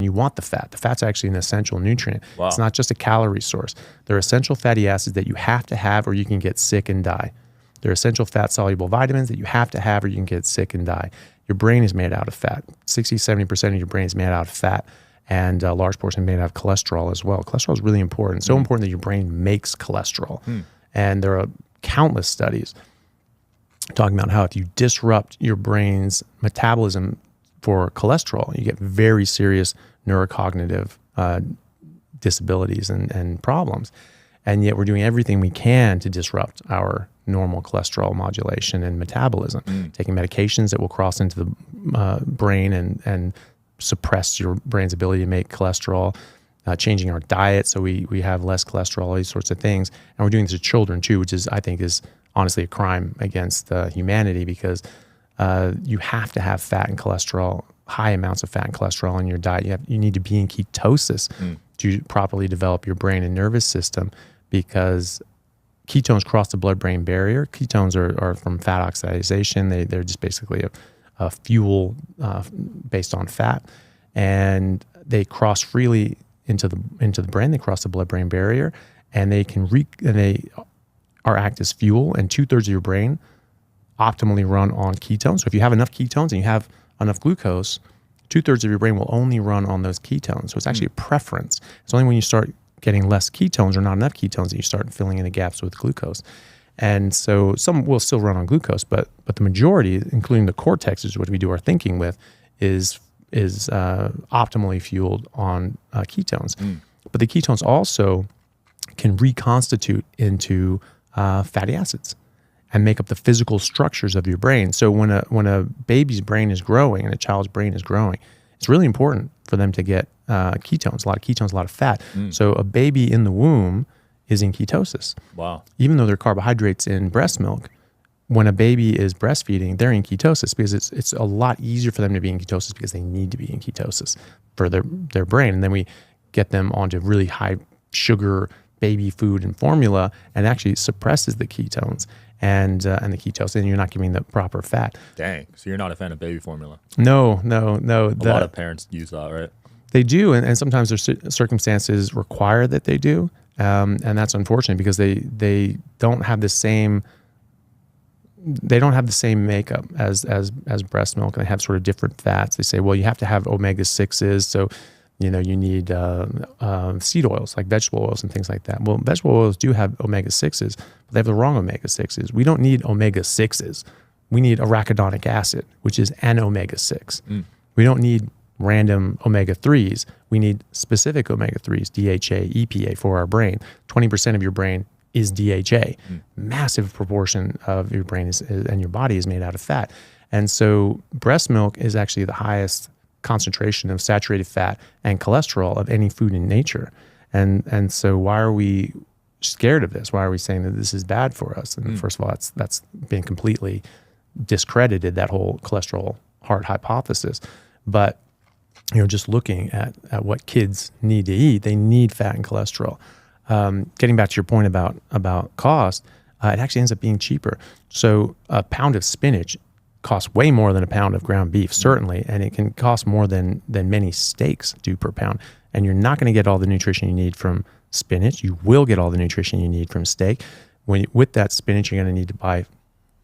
you want the fat. The fat's actually an essential nutrient. Wow. It's not just a calorie source. They're essential fatty acids that you have to have or you can get sick and die. They're essential fat-soluble vitamins that you have to have or you can get sick and die. Your brain is made out of fat. 60-70% of your brain is made out of fat, and a large portion made out of cholesterol as well. Cholesterol is really important. So important that your brain makes cholesterol. And there are countless studies talking about how if you disrupt your brain's metabolism for cholesterol, you get very serious neurocognitive disabilities and problems. And yet we're doing everything we can to disrupt our normal cholesterol modulation and metabolism, taking medications that will cross into the brain and suppress your brain's ability to make cholesterol, changing our diet so we have less cholesterol, all these sorts of things. And we're doing this to children too, which I think is honestly a crime against humanity, because you have to have fat and cholesterol, high amounts of fat and cholesterol in your diet. You need to be in ketosis to properly develop your brain and nervous system, because ketones cross the blood-brain barrier. Ketones are from fat oxidation. They're just basically a fuel based on fat, and they cross freely into the brain. They cross the blood-brain barrier, and they act as fuel. And 2/3 of your brain optimally run on ketones. So if you have enough ketones and you have enough glucose, 2/3 of your brain will only run on those ketones. So it's actually a preference. It's only when you start getting less ketones or not enough ketones that you start filling in the gaps with glucose. And so some will still run on glucose, but the majority, including the cortex, is what we do our thinking with, is optimally fueled on ketones. But the ketones also can reconstitute into fatty acids and make up the physical structures of your brain. So when a baby's brain is growing and a child's brain is growing, it's really important for them to get ketones, a lot of ketones, a lot of fat. So a baby in the womb is in ketosis. Wow. Even though there are carbohydrates in breast milk, when a baby is breastfeeding, they're in ketosis because it's a lot easier for them to be in ketosis because they need to be in ketosis for their brain. And then we get them onto really high sugar baby food and formula, and actually suppresses the ketones and the ketose, and you're not giving the proper fat. Dang. So you're not a fan of baby formula? No. A lot of parents use that, right? They do, and sometimes their circumstances require that they do, and that's unfortunate because they don't have the same makeup as breast milk. They have sort of different fats. They say, well, you have to have omega-6s, so you need seed oils like vegetable oils and things like that. Well, vegetable oils do have omega-6s, but they have the wrong omega-6s. We don't need omega-6s. We need arachidonic acid, which is an omega-6. We don't need random omega-3s. We need specific omega-3s, DHA, EPA for our brain. 20% of your brain is DHA. Massive proportion of your brain and your body is made out of fat. And so breast milk is actually the highest concentration of saturated fat and cholesterol of any food in nature. And so why are we scared of this? Why are we saying that this is bad for us? And first of all, that's been completely discredited, that whole cholesterol heart hypothesis. But just looking at what kids need to eat, they need fat and cholesterol. Getting back to your point about cost, it actually ends up being cheaper. So a pound of spinach costs way more than a pound of ground beef, certainly, and it can cost more than many steaks do per pound. And you're not going to get all the nutrition you need from spinach. You will get all the nutrition you need from steak. With that spinach, you're going to need to buy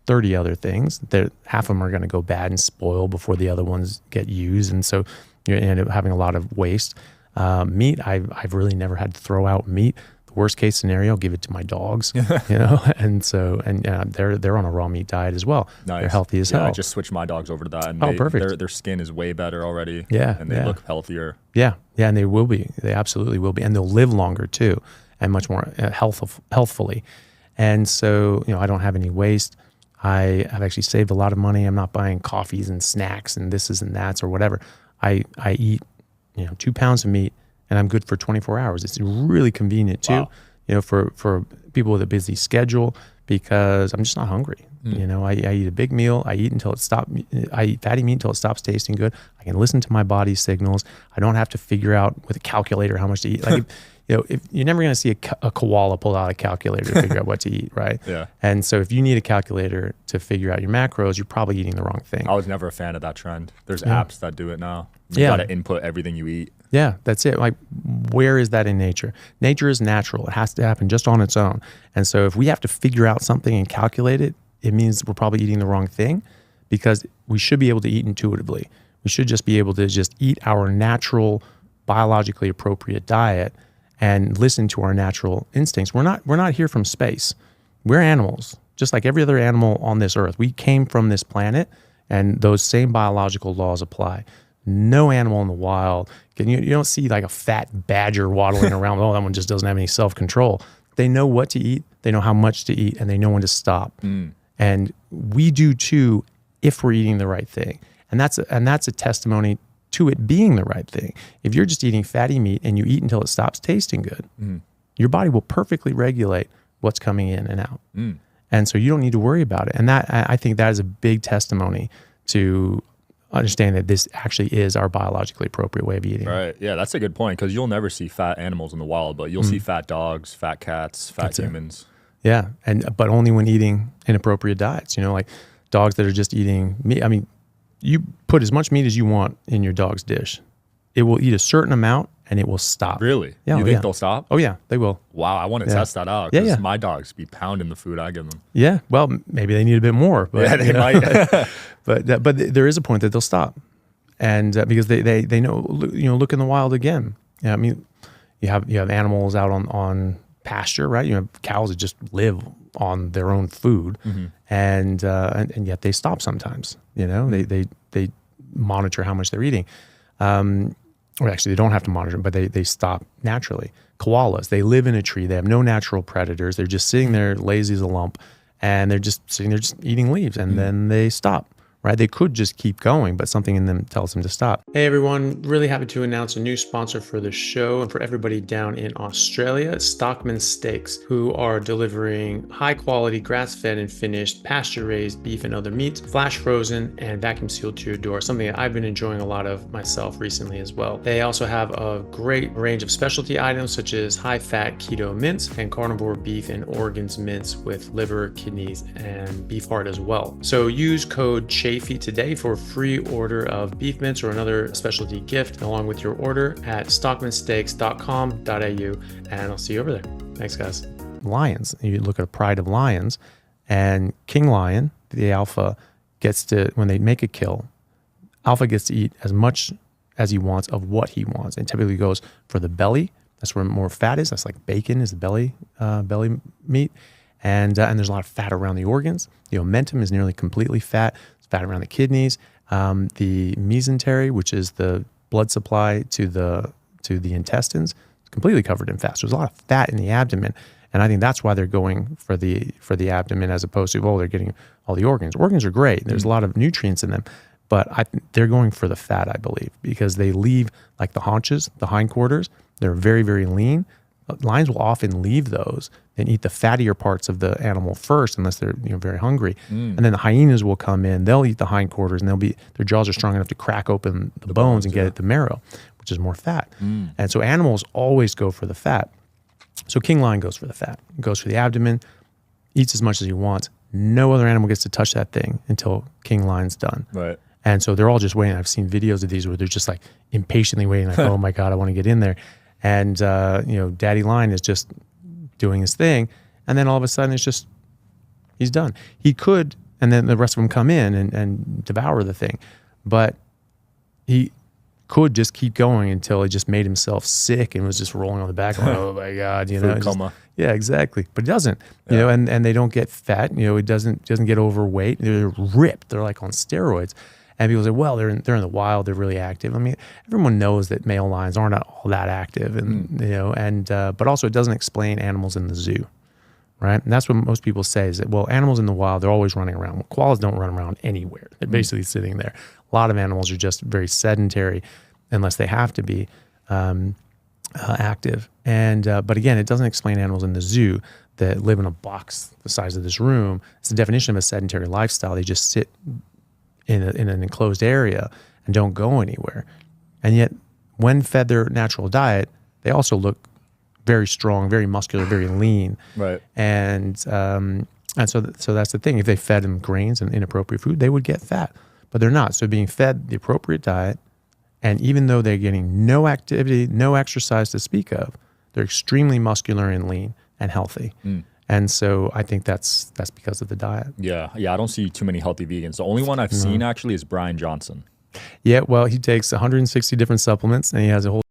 30 other things. Half of them are going to go bad and spoil before the other ones get used, and so you end up having a lot of waste. Meat, I've really never had to throw out meat. Worst case scenario, give it to my dogs, and they're on a raw meat diet as well. Nice. They're healthy as hell. I just switched my dogs over to that, and perfect. Their skin is way better already. Yeah, and they look healthier. Yeah, and they will be. They absolutely will be, and they'll live longer too, and much more healthfully. And so, I don't have any waste. I have actually saved a lot of money. I'm not buying coffees and snacks and thises and that's or whatever. I eat, 2 pounds of meat, and I'm good for 24 hours. It's really convenient too, Wow. For people with a busy schedule, because I'm just not hungry. You know, I eat a big meal. I eat fatty meat until it stops tasting good. I can listen to my body's signals. I don't have to figure out with a calculator how much to eat. Like, if you're never going to see a koala pull out a calculator to figure out what to eat, right? Yeah. And so if you need a calculator to figure out your macros, you're probably eating the wrong thing. I was never a fan of that trend. There's apps that do it now. You Yeah. got to input everything you eat. Yeah, that's it. Like, where is that in nature? Nature is natural. It has to happen just on its own. And so if we have to figure out something and calculate it, it means we're probably eating the wrong thing, because we should be able to eat intuitively. We should just be able to just eat our natural, biologically appropriate diet and listen to our natural instincts. We're not here from space. We're animals, just like every other animal on this earth. We came from this planet, and those same biological laws apply. No animal in the wild, you don't see like a fat badger waddling around. Oh, that one just doesn't have any self-control. They know what to eat, they know how much to eat, and they know when to stop. And we do too, if we're eating the right thing. And that's a testimony to it being the right thing. If you're just eating fatty meat and you eat until it stops tasting good, your body will perfectly regulate what's coming in and out. And so you don't need to worry about it. And that, I think that is a big testimony to understand that this actually is our biologically appropriate way of eating. Right. Yeah, that's a good point, because you'll never see fat animals in the wild, but you'll see fat dogs, fat cats, fat humans. Yeah, but only when eating inappropriate diets. You know, like dogs that are just eating meat. I mean, you put as much meat as you want in your dog's dish. It will eat a certain amount and it will stop. Really? Yeah, you think they'll stop? Oh yeah, they will. Wow, I want to test that out, because my dogs be pounding the food I give them. Yeah, well, maybe they need a bit more. But, yeah, they might. but there is a point that they'll stop, and because they know, look in the wild again. Yeah, I mean, you have animals out on pasture, right? You have cows that just live on their own food, and yet they stop sometimes. You know, they monitor how much they're eating. Or actually, they don't have to monitor, but they stop naturally. Koalas, they live in a tree. They have no natural predators. They're just sitting there lazy as a lump, and they're just sitting there just eating leaves, and then they stop. Right? They could just keep going, but something in them tells them to stop. Hey everyone, really happy to announce a new sponsor for the show and for everybody down in Australia, Stockman Steaks, who are delivering high quality grass-fed and finished pasture-raised beef and other meats, flash frozen and vacuum sealed to your door, something that I've been enjoying a lot of myself recently as well. They also have a great range of specialty items such as high-fat keto mince and carnivore beef and organs mince with liver, kidneys, and beef heart as well. So use code Chaffee today for a free order of beef mince or another specialty gift along with your order at stockmansteaks.com.au, and I'll see you over there. Thanks, guys. Lions, you look at a pride of lions, and King Lion, the alpha, gets to, when they make a kill, alpha gets to eat as much as he wants of what he wants, and typically goes for the belly. That's where more fat is. That's like bacon is the belly meat. And there's a lot of fat around the organs. The omentum is nearly completely fat. It's fat around the kidneys. The mesentery, which is the blood supply to the intestines, is completely covered in fat. So there's a lot of fat in the abdomen, and I think that's why they're going for the abdomen as opposed to they're getting all the organs. Organs are great. There's a lot of nutrients in them, but they're going for the fat, I believe, because they leave like the haunches, the hindquarters. They're very, very lean. Lions will often leave those and eat the fattier parts of the animal first, unless they're very hungry. And then the hyenas will come in. They'll eat the hindquarters, and their jaws are strong enough to crack open the bones and get at the marrow, which is more fat. And so animals always go for the fat. So King Lion goes for the fat, goes for the abdomen, eats as much as he wants. No other animal gets to touch that thing until King Lion's done. Right. And so they're all just waiting. I've seen videos of these where they're just like impatiently waiting, like, oh my God, I want to get in there. And, Daddy Lion is just doing his thing. And then all of a sudden he's done. He could, and then the rest of them come in and devour the thing. But he could just keep going until he just made himself sick and was just rolling on the back. Like, oh my God, Food coma. Yeah, exactly. But it doesn't, and they don't get fat. It doesn't get overweight. They're ripped. They're like on steroids. And people say, well, they're in the wild. They're really active. I mean, everyone knows that male lions aren't all that active, and but also it doesn't explain animals in the zoo, right? And that's what most people say is that, well, animals in the wild, they're always running around. Well, koalas don't run around anywhere. They're basically sitting there. A lot of animals are just very sedentary, unless they have to be. active. And but again, it doesn't explain animals in the zoo that live in a box the size of this room. It's the definition of a sedentary lifestyle. They just sit in an enclosed area and don't go anywhere. And yet, when fed their natural diet, they also look very strong, very muscular, very lean. Right. And so that's the thing. If they fed them grains and inappropriate food, they would get fat. But they're not. So being fed the appropriate diet, and even though they're getting no activity, no exercise to speak of, they're extremely muscular and lean and healthy. And so I think that's because of the diet. Yeah. I don't see too many healthy vegans. The only one I've seen actually is Brian Johnson. Yeah, well, he takes 160 different supplements, and he has a whole